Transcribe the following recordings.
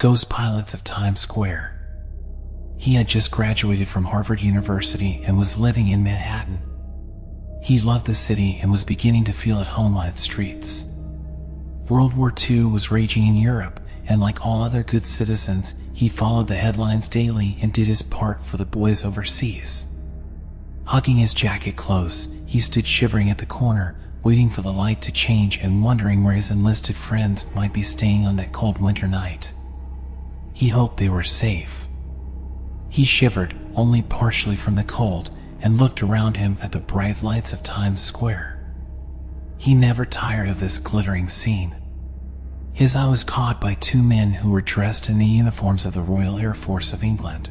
ghost pilots of Times Square. He had just graduated from Harvard University and was living in Manhattan. He loved the city and was beginning to feel at home on its streets. World War II was raging in Europe, and like all other good citizens, he followed the headlines daily and did his part for the boys overseas. Hugging his jacket close, he stood shivering at the corner, waiting for the light to change and wondering where his enlisted friends might be staying on that cold winter night. He hoped they were safe. He shivered, only partially from the cold, and looked around him at the bright lights of Times Square. He never tired of this glittering scene. His eye was caught by two men who were dressed in the uniforms of the Royal Air Force of England.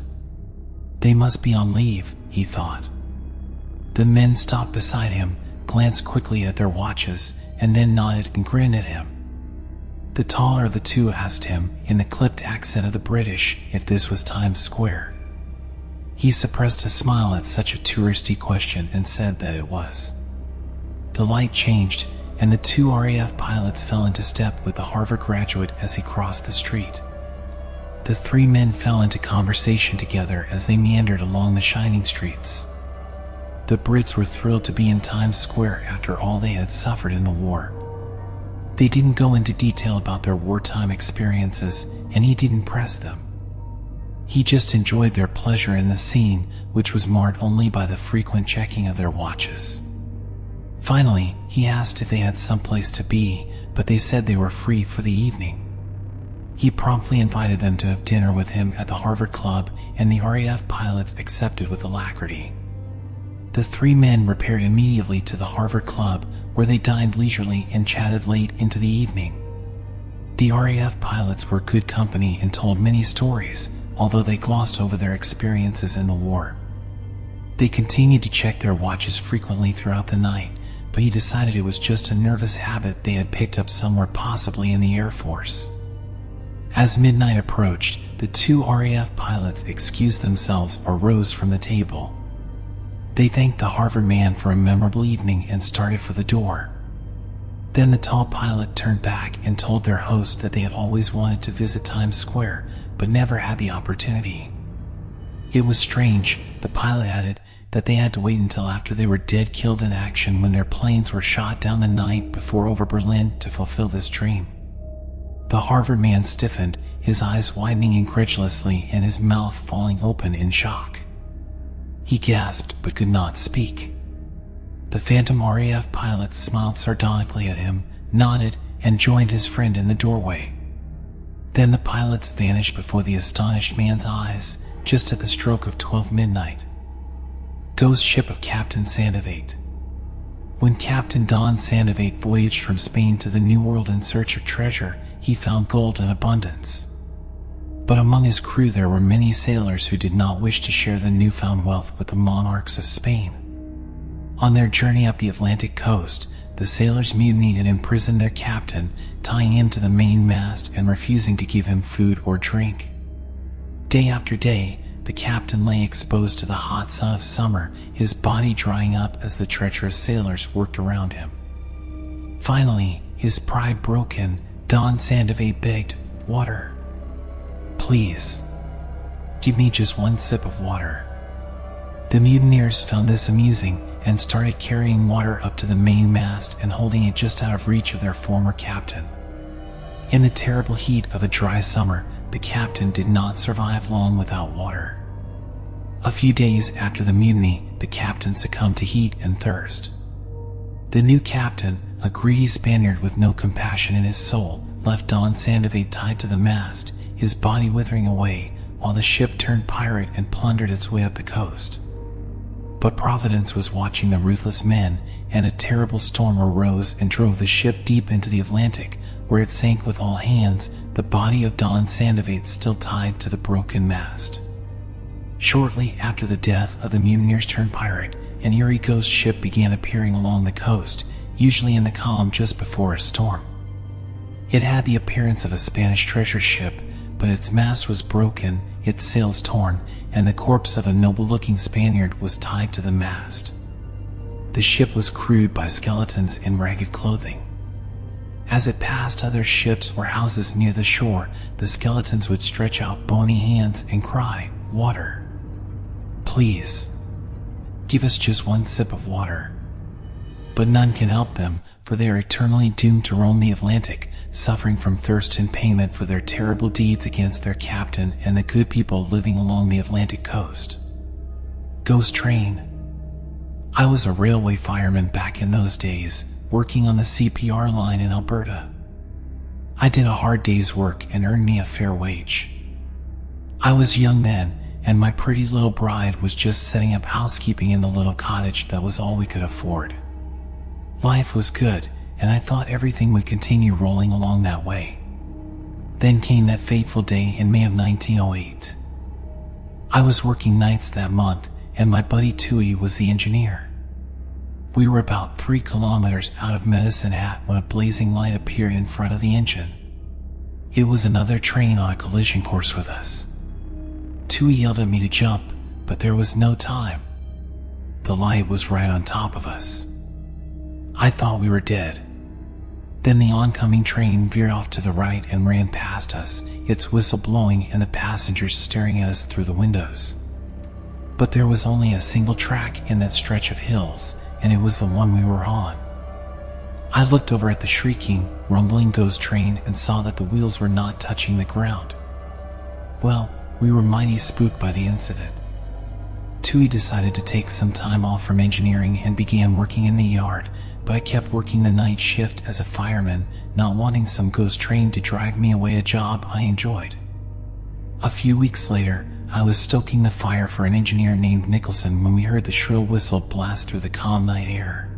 They must be on leave, he thought. The men stopped beside him, glanced quickly at their watches, and then nodded and grinned at him. The taller of the two asked him, in the clipped accent of the British, if this was Times Square. He suppressed a smile at such a touristy question and said that it was. The light changed, and the two RAF pilots fell into step with the Harvard graduate as he crossed the street. The three men fell into conversation together as they meandered along the shining streets. The Brits were thrilled to be in Times Square after all they had suffered in the war. They didn't go into detail about their wartime experiences, and he didn't press them. He just enjoyed their pleasure in the scene, which was marred only by the frequent checking of their watches. Finally, he asked if they had someplace to be, but they said they were free for the evening. He promptly invited them to have dinner with him at the Harvard Club, and the RAF pilots accepted with alacrity. The three men repaired immediately to the Harvard Club, where they dined leisurely and chatted late into the evening. The RAF pilots were good company and told many stories, although they glossed over their experiences in the war. They continued to check their watches frequently throughout the night, but he decided it was just a nervous habit they had picked up somewhere, possibly in the Air Force. As midnight approached, the two RAF pilots excused themselves or rose from the table. They thanked the Harvard man for a memorable evening and started for the door. Then the tall pilot turned back and told their host that they had always wanted to visit Times Square, but never had the opportunity. It was strange, the pilot added, that they had to wait until after they were dead killed in action when their planes were shot down the night before over Berlin to fulfill this dream. The Harvard man stiffened, his eyes widening incredulously and his mouth falling open in shock. He gasped but could not speak. The phantom RAF pilot smiled sardonically at him, nodded, and joined his friend in the doorway. Then the pilots vanished before the astonished man's eyes, just at the stroke of 12 midnight. Ghost ship of Captain Sandovate. When Captain Don Sandovate voyaged from Spain to the New World in search of treasure, he found gold in abundance. But among his crew there were many sailors who did not wish to share the newfound wealth with the monarchs of Spain. On their journey up the Atlantic coast, the sailors mutinied and imprisoned their captain, tying him to the main mast and refusing to give him food or drink. Day after day, the captain lay exposed to the hot sun of summer, his body drying up as the treacherous sailors worked around him. Finally, his pride broken, Don Sandovate begged, "Water. Please, give me just one sip of water." The mutineers found this amusing and started carrying water up to the main mast and holding it just out of reach of their former captain. In the terrible heat of a dry summer, the captain did not survive long without water. A few days after the mutiny, the captain succumbed to heat and thirst. The new captain, a greedy Spaniard with no compassion in his soul, left Don Sandovate tied to the mast, his body withering away, while the ship turned pirate and plundered its way up the coast. But Providence was watching the ruthless men, and a terrible storm arose and drove the ship deep into the Atlantic, where it sank with all hands, the body of Don Sandovate still tied to the broken mast. Shortly after the death of the mutineers turned pirate, an eerie ghost ship began appearing along the coast, usually in the calm just before a storm. It had the appearance of a Spanish treasure ship, but its mast was broken, its sails torn, and the corpse of a noble-looking Spaniard was tied to the mast. The ship was crewed by skeletons in ragged clothing. As it passed other ships or houses near the shore, the skeletons would stretch out bony hands and cry, "Water. Please. Give us just one sip of water." But none can help them, for they are eternally doomed to roam the Atlantic, suffering from thirst and payment for their terrible deeds against their captain and the good people living along the Atlantic coast. Ghost Train. I was a railway fireman back in those days, working on the CPR line in Alberta. I did a hard day's work and earned me a fair wage. I was young then, and my pretty little bride was just setting up housekeeping in the little cottage that was all we could afford. Life was good, and I thought everything would continue rolling along that way. Then came that fateful day in May of 1908. I was working nights that month, and my buddy Tui was the engineer. We were about 3 kilometers out of Medicine Hat when a blazing light appeared in front of the engine. It was another train on a collision course with us. Tui yelled at me to jump, but there was no time. The light was right on top of us. I thought we were dead. Then the oncoming train veered off to the right and ran past us, its whistle blowing and the passengers staring at us through the windows. But there was only a single track in that stretch of hills, and it was the one we were on. I looked over at the shrieking, rumbling ghost train and saw that the wheels were not touching the ground. Well, we were mighty spooked by the incident. Tui decided to take some time off from engineering and began working in the yard, but I kept working the night shift as a fireman, not wanting some ghost train to drive me away, a job I enjoyed. A few weeks later, I was stoking the fire for an engineer named Nicholson when we heard the shrill whistle blast through the calm night air.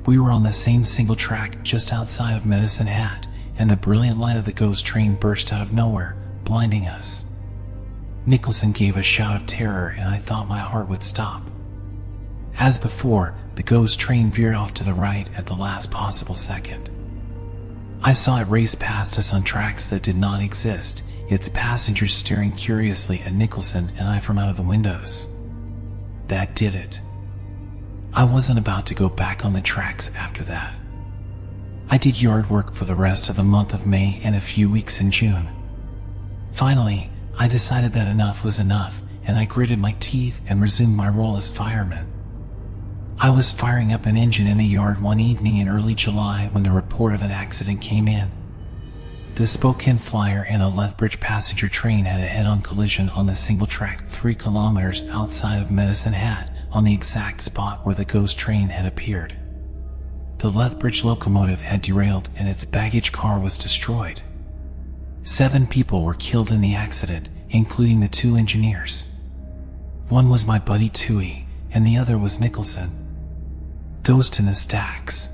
We were on the same single track just outside of Medicine Hat, and the brilliant light of the ghost train burst out of nowhere, blinding us. Nicholson gave a shout of terror, and I thought my heart would stop. As before, the ghost train veered off to the right at the last possible second. I saw it race past us on tracks that did not exist, its passengers staring curiously at Nicholson and I from out of the windows. That did it. I wasn't about to go back on the tracks after that. I did yard work for the rest of the month of May and a few weeks in June. Finally, I decided that enough was enough, and I gritted my teeth and resumed my role as fireman. I was firing up an engine in the yard one evening in early July when the report of an accident came in. The Spokane Flyer and a Lethbridge passenger train had a head-on collision on the single track 3 kilometers outside of Medicine Hat, on the exact spot where the ghost train had appeared. The Lethbridge locomotive had derailed and its baggage car was destroyed. 7 people were killed in the accident, including the 2 engineers. One was my buddy Tui, and the other was Nicholson. Ghost in the stacks.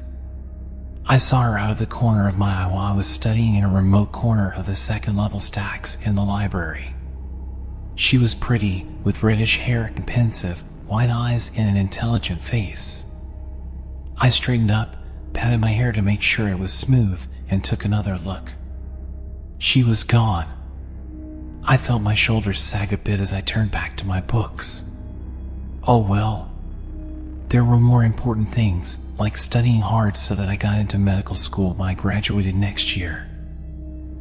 I saw her out of the corner of my eye while I was studying in a remote corner of the second-level stacks in the library. She was pretty, with reddish hair and pensive, white eyes and an intelligent face. I straightened up, patted my hair to make sure it was smooth, and took another look. She was gone. I felt my shoulders sag a bit as I turned back to my books. Oh well. There were more important things, like studying hard so that I got into medical school when I graduated next year.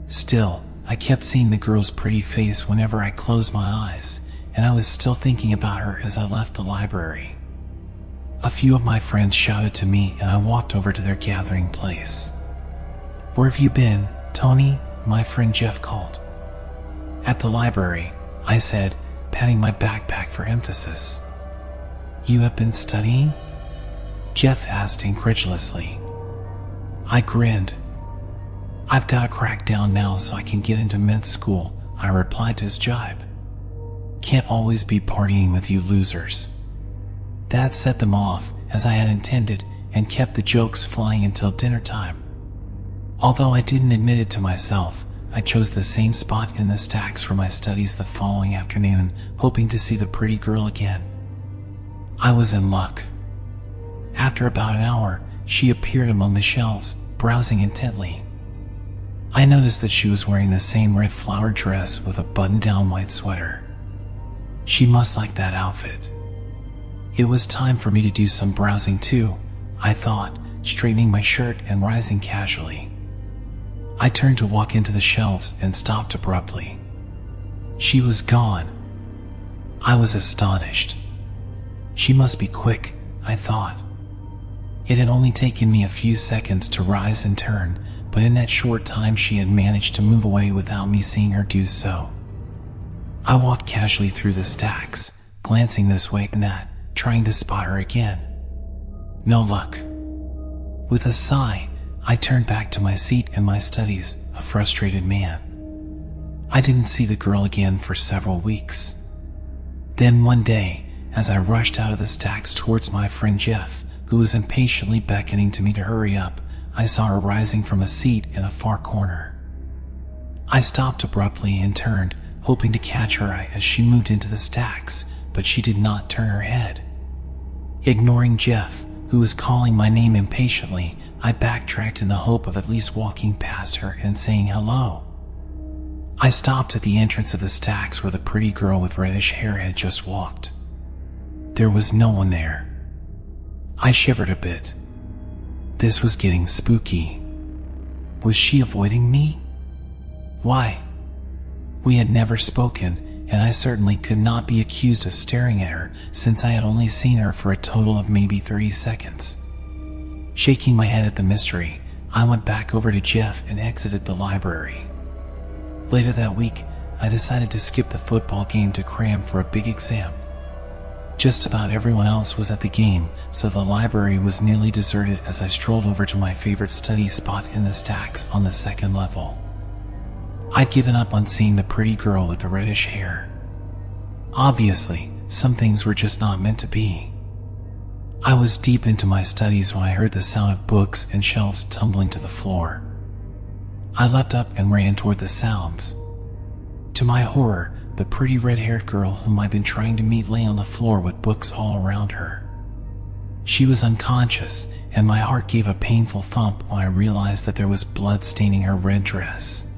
Still, I kept seeing the girl's pretty face whenever I closed my eyes, and I was still thinking about her as I left the library. A few of my friends shouted to me and I walked over to their gathering place. "Where have you been, Tony?" my friend Jeff called. "At the library," I said, patting my backpack for emphasis. "You have been studying?" Jeff asked incredulously. I grinned. "I've got to crack down now so I can get into med school," I replied to his jibe. "Can't always be partying with you losers." That set them off, as I had intended, and kept the jokes flying until dinner time. Although I didn't admit it to myself, I chose the same spot in the stacks for my studies the following afternoon, hoping to see the pretty girl again. I was in luck. After about an hour, she appeared among the shelves, browsing intently. I noticed that she was wearing the same red flowered dress with a button-down white sweater. She must like that outfit. It was time for me to do some browsing too, I thought, straightening my shirt and rising casually. I turned to walk into the shelves and stopped abruptly. She was gone. I was astonished. She must be quick, I thought. It had only taken me a few seconds to rise and turn, but in that short time she had managed to move away without me seeing her do so. I walked casually through the stacks, glancing this way and that, trying to spot her again. No luck. With a sigh, I turned back to my seat in my studies, a frustrated man. I didn't see the girl again for several weeks. Then one day, as I rushed out of the stacks towards my friend Jeff, who was impatiently beckoning to me to hurry up, I saw her rising from a seat in a far corner. I stopped abruptly and turned, hoping to catch her eye as she moved into the stacks, but she did not turn her head. Ignoring Jeff, who was calling my name impatiently, I backtracked in the hope of at least walking past her and saying hello. I stopped at the entrance of the stacks where the pretty girl with reddish hair had just walked. There was no one there. I shivered a bit. This was getting spooky. Was she avoiding me? Why? We had never spoken, and I certainly could not be accused of staring at her since I had only seen her for a total of maybe 30 seconds. Shaking my head at the mystery, I went back over to Jeff and exited the library. Later that week, I decided to skip the football game to cram for a big exam. Just about everyone else was at the game, so the library was nearly deserted as I strolled over to my favorite study spot in the stacks on the second level. I'd given up on seeing the pretty girl with the reddish hair. Obviously, some things were just not meant to be. I was deep into my studies when I heard the sound of books and shelves tumbling to the floor. I leapt up and ran toward the sounds. To my horror, the pretty red-haired girl whom I'd been trying to meet lay on the floor with books all around her. She was unconscious, and my heart gave a painful thump when I realized that there was blood staining her red dress.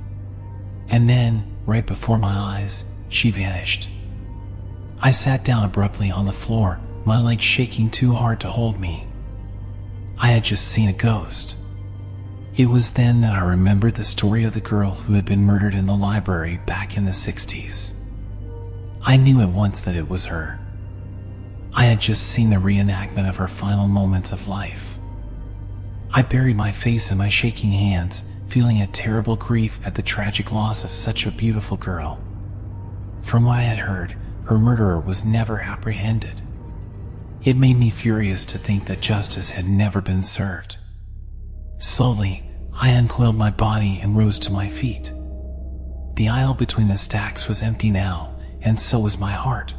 And then, right before my eyes, she vanished. I sat down abruptly on the floor, my legs shaking too hard to hold me. I had just seen a ghost. It was then that I remembered the story of the girl who had been murdered in the library back in the 60s. I knew at once that it was her. I had just seen the reenactment of her final moments of life. I buried my face in my shaking hands, feeling a terrible grief at the tragic loss of such a beautiful girl. From what I had heard, her murderer was never apprehended. It made me furious to think that justice had never been served. Slowly, I uncoiled my body and rose to my feet. The aisle between the stacks was empty now, and so was my heart.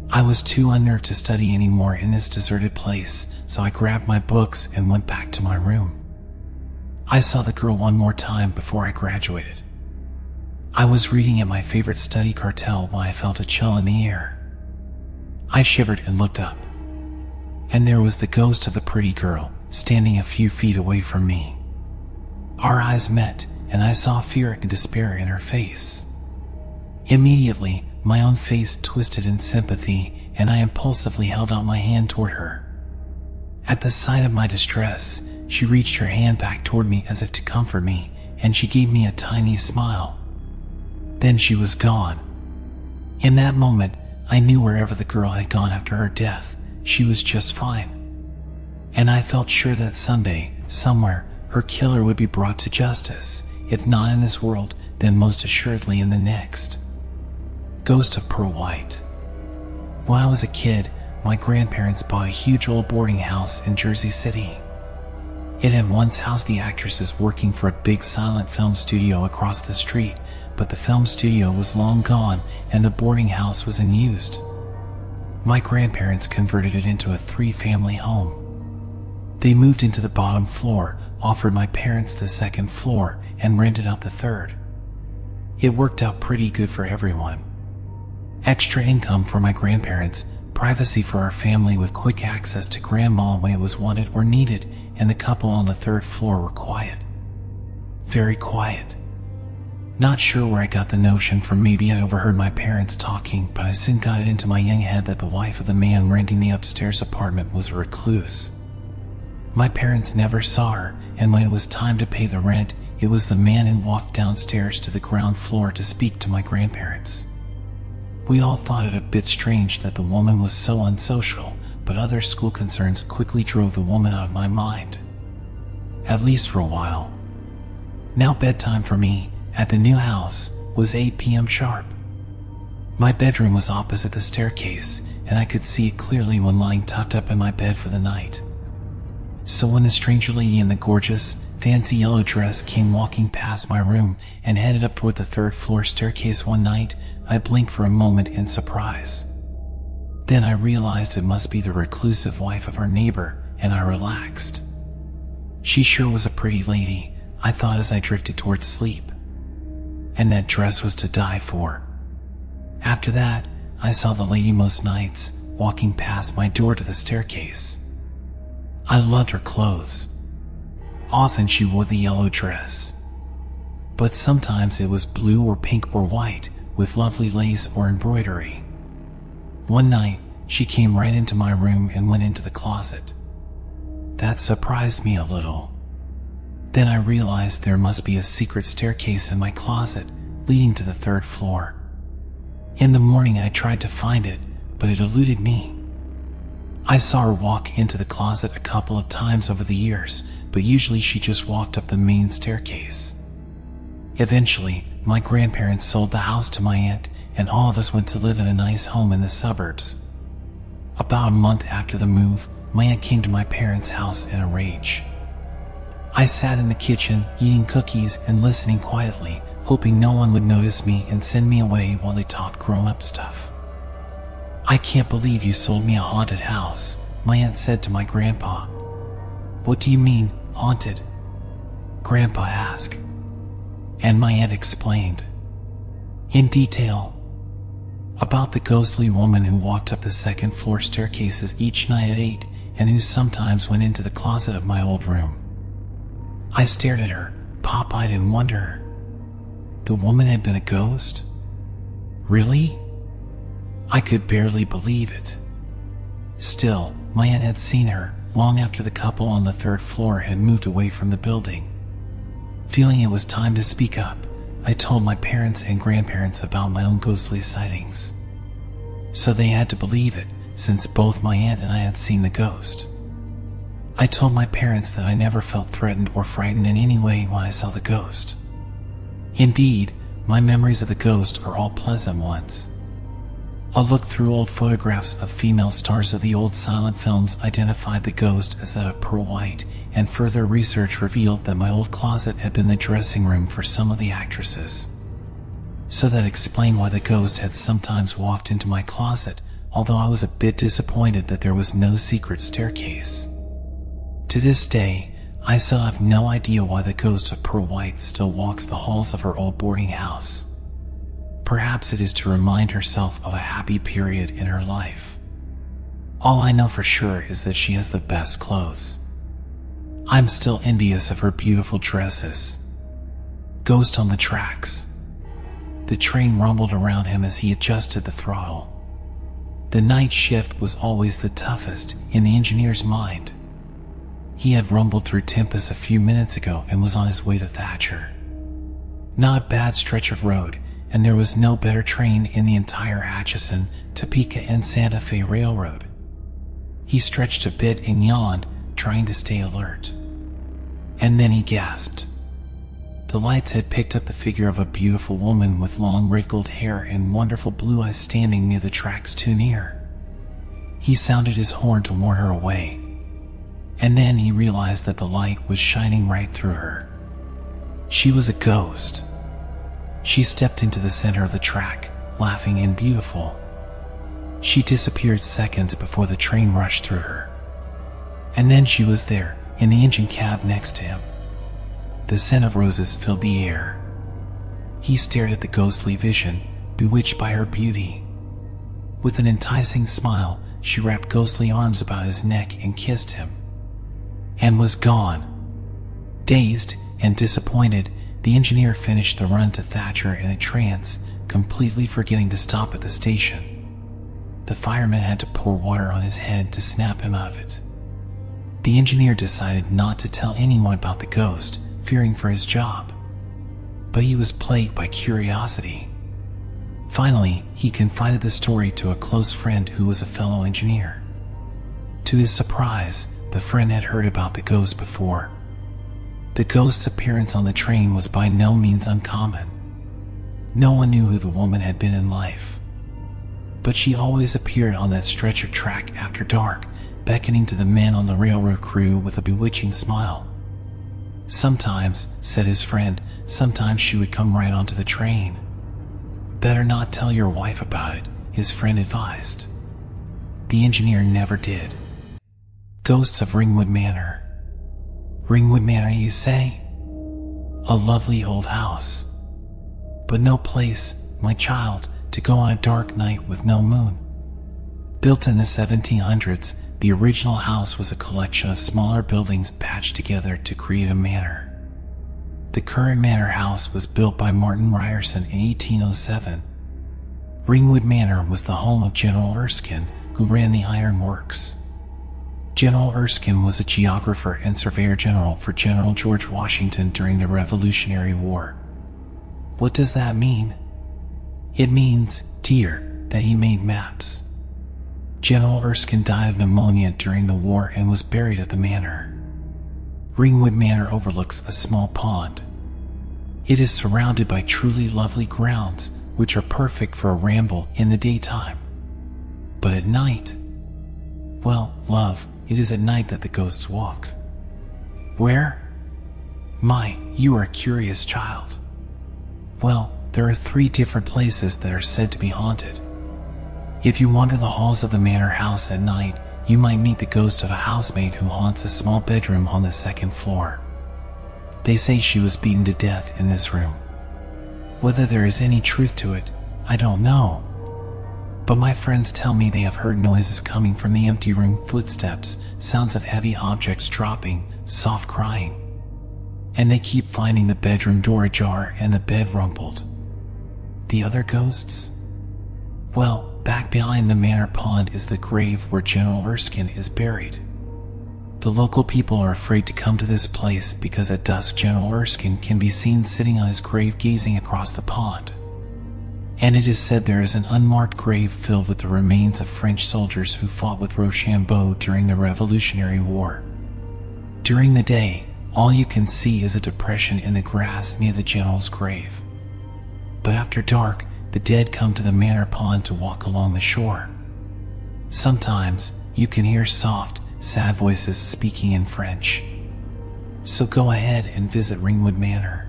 I was too unnerved to study anymore in this deserted place, so I grabbed my books and went back to my room. I saw the girl one more time before I graduated. I was reading at my favorite study cartel when I felt a chill in the air. I shivered and looked up, and there was the ghost of the pretty girl standing a few feet away from me. Our eyes met, and I saw fear and despair in her face. Immediately, my own face twisted in sympathy, and I impulsively held out my hand toward her. At the sight of my distress, she reached her hand back toward me as if to comfort me, and she gave me a tiny smile. Then she was gone. In that moment, I knew wherever the girl had gone after her death, she was just fine. And I felt sure that someday, somewhere, her killer would be brought to justice, if not in this world, then most assuredly in the next. Ghost of Pearl White. When I was a kid, my grandparents bought a huge old boarding house in Jersey City. It had once housed the actresses working for a big silent film studio across the street, but the film studio was long gone and the boarding house was unused. My grandparents converted it into a 3-family home. They moved into the bottom floor, offered my parents the second floor, and rented out the third. It worked out pretty good for everyone. Extra income for my grandparents, privacy for our family with quick access to grandma when it was wanted or needed, and the couple on the third floor were quiet. Very quiet. Not sure where I got the notion from. Maybe I overheard my parents talking, but I soon got it into my young head that the wife of the man renting the upstairs apartment was a recluse. My parents never saw her, and when it was time to pay the rent, it was the man who walked downstairs to the ground floor to speak to my grandparents. We all thought it a bit strange that the woman was so unsocial, but other school concerns quickly drove the woman out of my mind. At least for a while. Now bedtime for me, at the new house, was 8 p.m. sharp. My bedroom was opposite the staircase, and I could see it clearly when lying tucked up in my bed for the night. So when the stranger lady in the gorgeous, fancy yellow dress came walking past my room and headed up toward the third-floor staircase one night, I blinked for a moment in surprise. Then I realized it must be the reclusive wife of our neighbor, and I relaxed. She sure was a pretty lady, I thought as I drifted towards sleep. And that dress was to die for. After that, I saw the lady most nights, walking past my door to the staircase. I loved her clothes. Often she wore the yellow dress. But sometimes it was blue or pink or white, with lovely lace or embroidery. One night, she came right into my room and went into the closet. That surprised me a little. Then I realized there must be a secret staircase in my closet, leading to the third floor. In the morning I tried to find it, but it eluded me. I saw her walk into the closet a couple of times over the years, but usually she just walked up the main staircase. Eventually, my grandparents sold the house to my aunt, and all of us went to live in a nice home in the suburbs. About a month after the move, my aunt came to my parents' house in a rage. I sat in the kitchen, eating cookies and listening quietly, hoping no one would notice me and send me away while they talked grown-up stuff. "I can't believe you sold me a haunted house," my aunt said to my grandpa. "What do you mean, haunted?" Grandpa asked. And my aunt explained. In detail. About the ghostly woman who walked up the second-floor staircases each night at 8 and who sometimes went into the closet of my old room. I stared at her, pop-eyed in wonder. The woman had been a ghost? Really? I could barely believe it. Still, my aunt had seen her long after the couple on the third floor had moved away from the building. Feeling it was time to speak up, I told my parents and grandparents about my own ghostly sightings. So they had to believe it, since both my aunt and I had seen the ghost. I told my parents that I never felt threatened or frightened in any way when I saw the ghost. Indeed, my memories of the ghost are all pleasant ones. A look through old photographs of female stars of the old silent films identified the ghost as that of Pearl White, and further research revealed that my old closet had been the dressing room for some of the actresses. So that explained why the ghost had sometimes walked into my closet, although I was a bit disappointed that there was no secret staircase. To this day, I still have no idea why the ghost of Pearl White still walks the halls of her old boarding house. Perhaps it is to remind herself of a happy period in her life. All I know for sure is that she has the best clothes. I'm still envious of her beautiful dresses. Ghost on the tracks. The train rumbled around him as he adjusted the throttle. The night shift was always the toughest in the engineer's mind. He had rumbled through Tempest a few minutes ago and was on his way to Thatcher. Not a bad stretch of road, and there was no better train in the entire Atchison, Topeka, and Santa Fe Railroad. He stretched a bit and yawned, trying to stay alert. And then he gasped. The lights had picked up the figure of a beautiful woman with long wrinkled hair and wonderful blue eyes standing near the tracks too near. He sounded his horn to warn her away. And then he realized that the light was shining right through her. She was a ghost. She stepped into the center of the track, laughing and beautiful. She disappeared seconds before the train rushed through her. And then she was there, in the engine cab next to him. The scent of roses filled the air. He stared at the ghostly vision, bewitched by her beauty. With an enticing smile, she wrapped ghostly arms about his neck and kissed him. And was gone. Dazed and disappointed, the engineer finished the run to Thatcher in a trance, completely forgetting to stop at the station. The fireman had to pour water on his head to snap him out of it. The engineer decided not to tell anyone about the ghost, fearing for his job. but he was plagued by curiosity. Finally, he confided the story to a close friend who was a fellow engineer. To his surprise, the friend had heard about the ghost before. The ghost's appearance on the train was by no means uncommon. No one knew who the woman had been in life, but she always appeared on that stretch of track after dark, beckoning to the men on the railroad crew with a bewitching smile. Sometimes, said his friend, sometimes she would come right onto the train. Better not tell your wife about it, his friend advised. The engineer never did. Ghosts of Ringwood Manor. Ringwood Manor, you say? A lovely old house. But no place, my child, to go on a dark night with no moon. Built in the 1700s, the original house was a collection of smaller buildings patched together to create a manor. The current manor house was built by Martin Ryerson in 1807. Ringwood Manor was the home of General Erskine, who ran the iron works. General Erskine was a geographer and surveyor general for General George Washington during the Revolutionary War. What does that mean? It means, dear, that he made maps. General Erskine died of pneumonia during the war and was buried at the manor. Ringwood Manor overlooks a small pond. It is surrounded by truly lovely grounds, which are perfect for a ramble in the daytime. But at night, well, love, it is at night that the ghosts walk. Where? My, you are a curious child. Well, there are 3 different places that are said to be haunted. If you wander the halls of the manor house at night, you might meet the ghost of a housemaid who haunts a small bedroom on the 2nd floor. They say she was beaten to death in this room. Whether there is any truth to it, I don't know. But my friends tell me they have heard noises coming from the empty room, footsteps, sounds of heavy objects dropping, soft crying. And they keep finding the bedroom door ajar and the bed rumpled. The other ghosts? Well, back behind the manor pond is the grave where General Erskine is buried. The local people are afraid to come to this place because at dusk General Erskine can be seen sitting on his grave gazing across the pond. And it is said there is an unmarked grave filled with the remains of French soldiers who fought with Rochambeau during the Revolutionary War. During the day, all you can see is a depression in the grass near the general's grave. But after dark, the dead come to the manor pond to walk along the shore. Sometimes, you can hear soft, sad voices speaking in French. So go ahead and visit Ringwood Manor.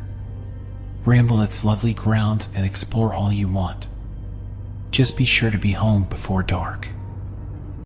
Ramble its lovely grounds and explore all you want. Just be sure to be home before dark.